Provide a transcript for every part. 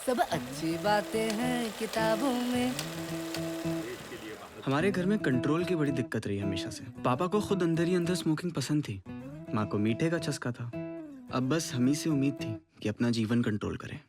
सब अच्छी बातें हैं किताबों में। हमारे घर में कंट्रोल की बड़ी दिक्कत रही हमेशा से। पापा को खुद अंदर ही अंदर स्मोकिंग पसंद थी, माँ को मीठे का चस्का था। अब बस हम ही से उम्मीद थी कि अपना जीवन कंट्रोल करें।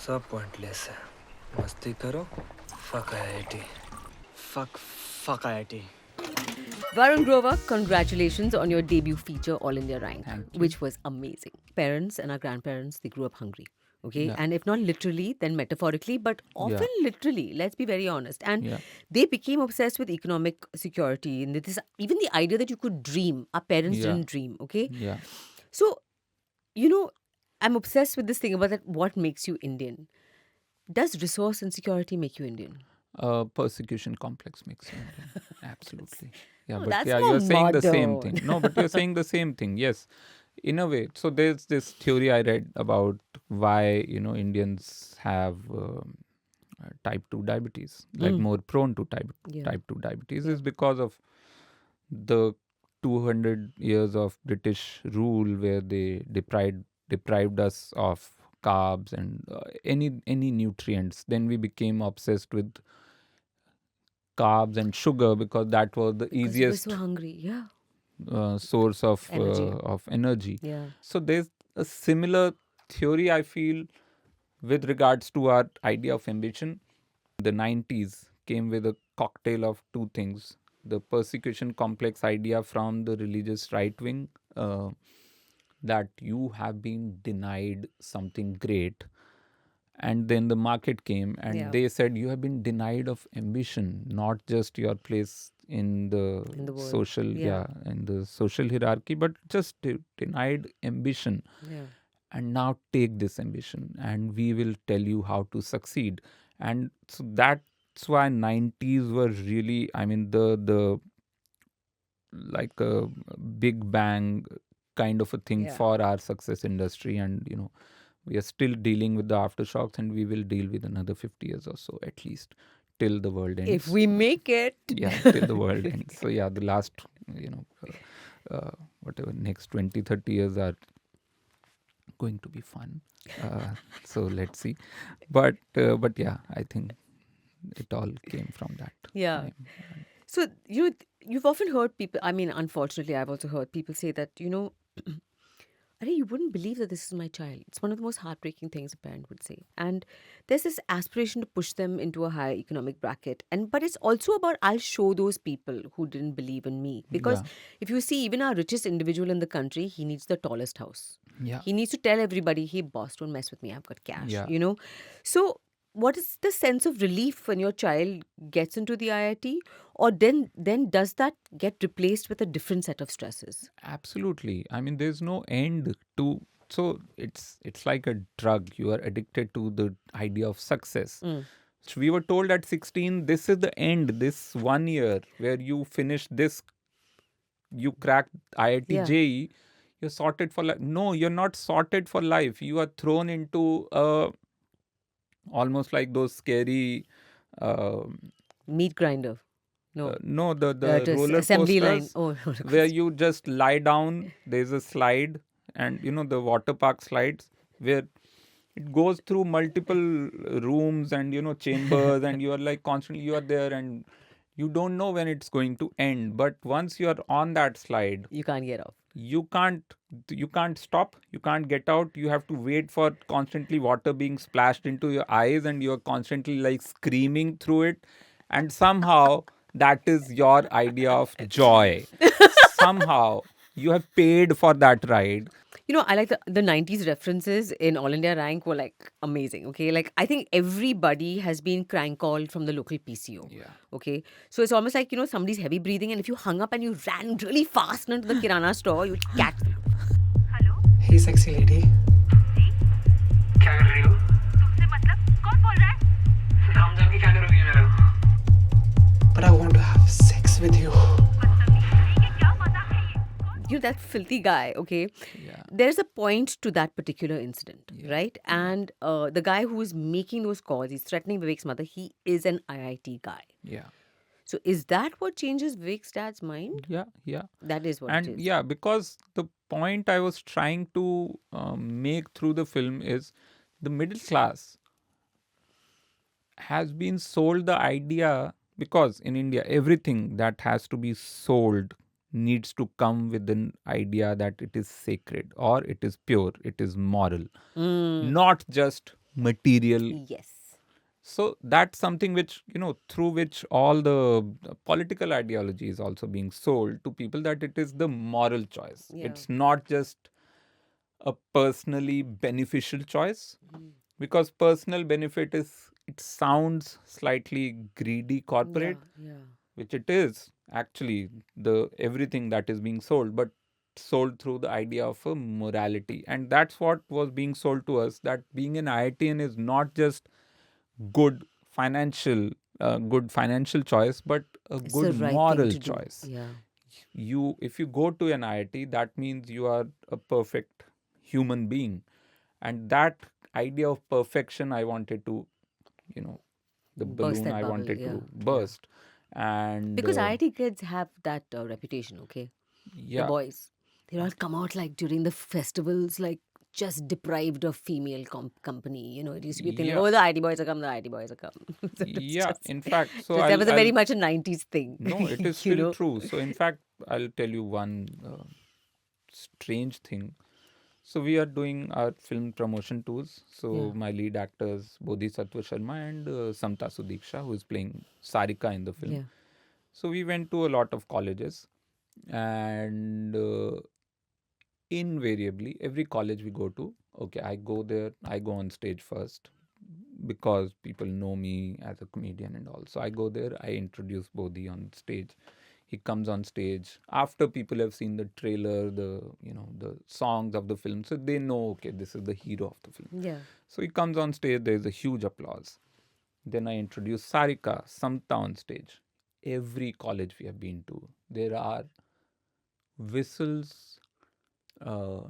सब पॉइंटलेस है, मस्ती करो, fuck IIT। Fuck IIT. Varun Grover, congratulations on your debut feature All India Rank, Thank you. which was amazing. Parents and our grandparents, they grew up hungry. Okay, Yeah. and if not literally, then metaphorically, but often literally. Let's be very honest. And Yeah. they became obsessed with economic security and this, even the idea that you could dream. Our parents Yeah. didn't dream. Okay, Yeah. so I'm obsessed with this thing about that. What makes you Indian? Does resource insecurity make you Indian? Persecution complex makes you Indian. Absolutely. Yeah, No, but that's yeah, more you're saying the same modern. thing. No, but you're saying the same thing. Yes, in a way. So there's this theory I read about why Indians have type 2 diabetes, like more prone to type 2 diabetes, is because of the 200 years of British rule where they deprived us of carbs and any nutrients. Then we became obsessed with carbs and sugar because that was the Because you were easiest so hungry. Yeah. source of Energy. energy. Yeah. So there's a similar theory I feel with regards to our idea of ambition. The 90s came with a cocktail of two things: the persecution complex idea from the religious right wing, that you have been denied something great, and then the market came and they said you have been denied of ambition, not just your place in the world. social in the social hierarchy, but just denied ambition. And now take this ambition and we will tell you how to succeed. And so that's why 90s were really, I mean, the like a big bang kind of a thing for our success industry. And we are still dealing with the aftershocks, and we will deal with another 50 years or so at least, till the world ends. If we make it. Yeah, till the world ends. So yeah, the last whatever next 20-30 years are going to be fun. So let's see. But yeah, I think it all came from that time. So you've often heard people, I mean, unfortunately, I've also heard people say that, Arey, you wouldn't believe that this is my child. It's one of the most heartbreaking things a parent would say. And there's this aspiration to push them into a higher economic bracket. But it's also about, I'll show those people who didn't believe in me. Because if you see, even our richest individual in the country, he needs the tallest house. Yeah. He needs to tell everybody, hey, boss, don't mess with me. I've got cash, Yeah. So what is the sense of relief when your child gets into the IIT? Or then does that get replaced with a different set of stresses? Absolutely. I mean, there's no end to. So it's like a drug. You are addicted to the idea of success. So we were told at 16, this is the end. This 1 year where you finish this, you crack IIT JEE, you're sorted for life. No, you're not sorted for life. You are thrown into almost like those scary meat grinder. No, the roller assembly coasters line. where you just lie down. There's a slide, and the water park slides where it goes through multiple rooms and chambers, and you are like constantly you are there, and you don't know when it's going to end. But once you are on that slide, you can't get off. You can't stop. You can't get out. You have to wait for constantly water being splashed into your eyes, and you're constantly like screaming through it. And somehow that is your idea of joy. Somehow you have paid for that ride. I like the 90s references in All India Rank were like amazing. Okay. Like I think everybody has been crank called from the local PCO. Yeah. Okay. So it's almost like, somebody's heavy breathing, and if you hung up and you ran really fast into the Kirana store, you'd catch them. Hello, Hey sexy lady, जी, क्या कर रही हो? तुमसे मतलब कौन बोल रहा है? नाम जान के क्या करोगी मेरा? But I want to have sex with you. बदतमीजी, ये क्या मजाक है ये? That filthy guy, okay? Yeah. There's a point to that particular incident, right? And the guy who is making those calls, he's threatening Vivek's mother, he is an IIT guy. Yeah. So is that what changes Vivek's dad's mind? Yeah. That is what And it is. yeah, because the point I was trying to make through the film is the middle class has been sold the idea, because in India, everything that has to be sold needs to come with an idea that it is sacred or it is pure, it is moral, not just material. Yes. So that's something which, through which all the political ideology is also being sold to people, that it is the moral choice. Yeah. It's not just a personally beneficial choice, because personal benefit it sounds slightly greedy corporate, Yeah. which it is actually, the everything that is being sold, but sold through the idea of a morality. And that's what was being sold to us, that being an IITian is not just good financial good financial choice, but a It's good the right thing moral to do. choice. Yeah. If you go to an IIT, that means you are a perfect human being. And that idea of perfection, I wanted to, you know the Burst balloon that I bubble. wanted Yeah. to burst. And Because IIT kids have that reputation, okay? The yeah, boys. They all come out like during the festivals, like just deprived of female company. You know, it used to be a thing like, yeah, oh, the IT boys are come, the IT boys are come. So it was yeah, just, in fact, so that was a very I'll much a 90s thing, no, it is you still know? true. So in fact, I'll tell you one strange thing. So we are doing our film promotion tours. So Yeah. my lead actors Bodhisattva Sharma and Samta Sudiksha, who is playing Sarika in the film. Yeah. So we went to a lot of colleges, and invariably, every college we go to, okay, I go there, I go on stage first, because people know me as a comedian and all. So I go there, I introduce Bodhi on stage. He comes on stage after people have seen the trailer, the songs of the film, so they know, okay, this is the hero of the film. Yeah. So he comes on stage, there is a huge applause. Then I introduce Sarika, Samta on stage. Every college we have been to, there are whistles, uh,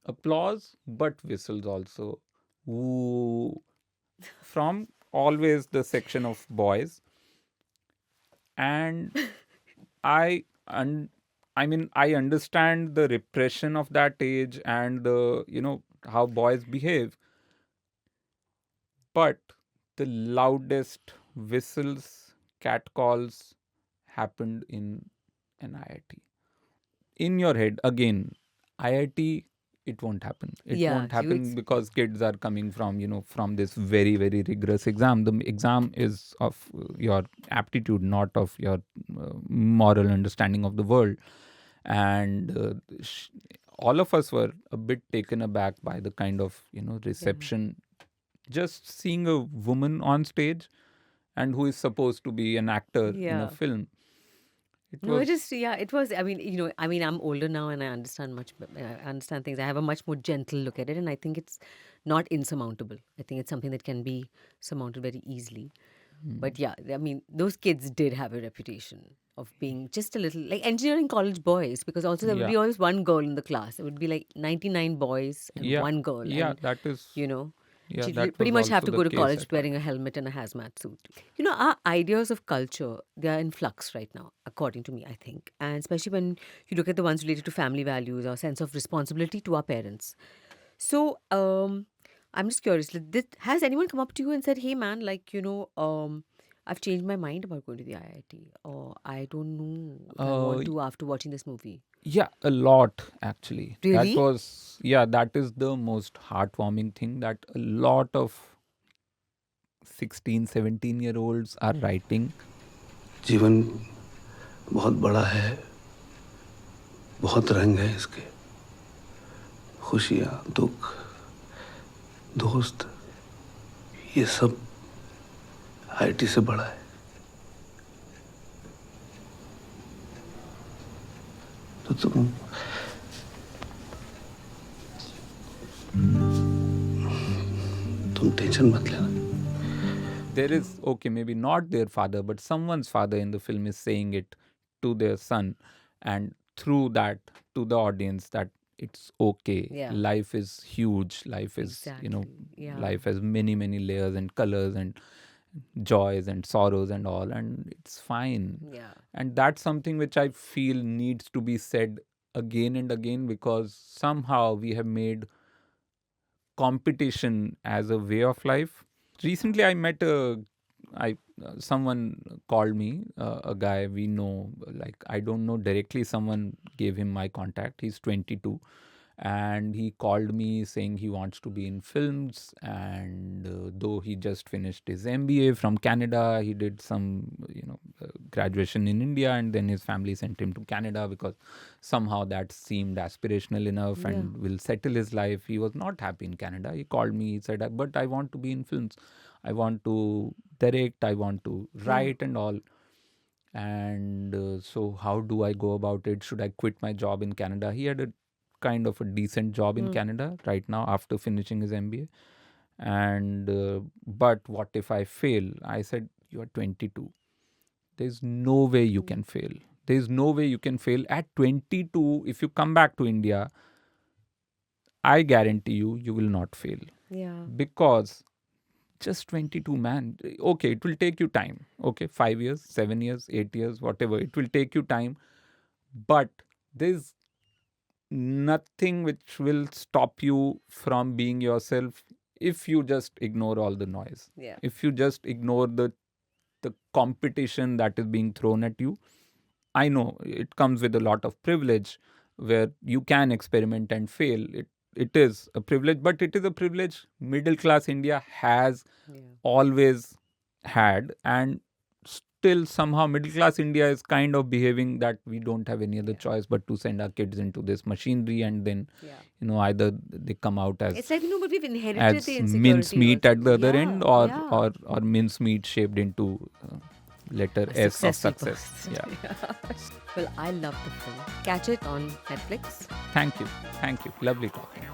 applause, but whistles also. Woo, from always the section of boys. And I un- I mean, I understand the repression of that age and the how boys behave, but the loudest whistles, catcalls happened in an IIT. In your head, again, IIT, it won't happen. It Yeah. won't happen because kids are coming from from this very, very rigorous exam. The exam is of your aptitude, not of your moral understanding of the world. And all of us were a bit taken aback by the kind of reception, just seeing a woman on stage and who is supposed to be an actor in a Yeah. film. It No, it was is, yeah, it was. I mean, I'm older now and I understand I understand things. I have a much more gentle look at it, and I think it's not insurmountable. I think it's something that can be surmounted very easily. But yeah, I mean, those kids did have a reputation of being just a little like engineering college boys, because also there would yeah, be always one girl in the class. It would be like 99 boys and yeah, one girl, yeah. and That is you know, yeah. she'd That pretty was much have also to the go to case college at wearing times. a helmet and a hazmat suit. Our ideas of culture, they are in flux right now, according to me, I think. And especially when you look at the ones related to family values or sense of responsibility to our parents. So, I'm just curious, like, has anyone come up to you and said, hey man, like, I've changed my mind about going to the IIT, or I don't know if I want Uh, to after watching this movie? yeah, a lot actually. Really? That is the most heartwarming thing, that a lot of 16, 17-year-olds are writing. जीवन बहुत बड़ा है, बहुत रंग है इसके, खुशियाँ, दुख, दोस्त, ये सब आईटी से बड़ा है. तो तुम टेंशन मत लेना. There is, okay, maybe not their father, but someone's father in the film is saying it to their son, and through that to the audience, that it's okay. Yeah. Life is huge. Life is, Exactly. Yeah. life has many, many layers and colors and joys and sorrows and all, and it's fine. Yeah. And that's something which I feel needs to be said again and again, because somehow we have made competition as a way of life. Recently, I met someone called me, a guy we know, like I don't know directly, someone gave him my contact. He's 22 and he called me saying he wants to be in films, and though he just finished his MBA from Canada, he did some graduation in India, and then his family sent him to Canada because somehow that seemed aspirational enough and will settle his life. He was not happy in Canada. He called me, he said, but I want to be in films, I want to direct, I want to write and all. And so how do I go about it? Should I quit my job in Canada? He had a kind of a decent job in Canada right now after finishing his MBA. And but what if I fail? I said, you are 22. There's no way you can fail. There's no way you can fail. At 22, if you come back to India, I guarantee you, you will not fail. Yeah. Because just 22, man. Okay, it will take you time. Okay, 5 years, 7 years, 8 years, whatever. It will take you time. But there's nothing which will stop you from being yourself if you just ignore all the noise. Yeah. If you just ignore the competition that is being thrown at you. I know it comes with a lot of privilege where you can experiment and fail. It is a privilege, but it is a privilege middle class India has always had, and still somehow middle class India is kind of behaving that we don't have any other choice but to send our kids into this machinery, and then either they come out as It's like, but we've inherited as the insecurity mincemeat also. at the other end, or Yeah. or mincemeat shaped into letter S of successful success. person. Yeah. Well, I love the film. Catch it on Netflix. Thank you. Lovely talking.